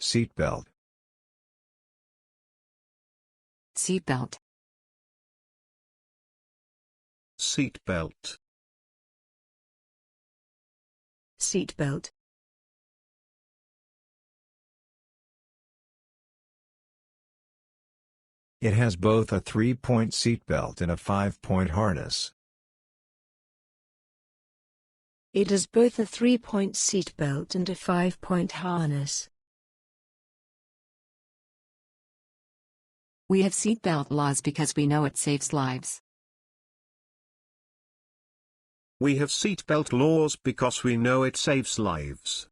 Seatbelt. Seatbelt. Seatbelt. Seatbelt. It has both a 3-point seatbelt and a 5-point harness. It has both a 3-point seatbelt and a 5-point harness. We have seatbelt laws because we know it saves lives. We have seatbelt laws because we know it saves lives.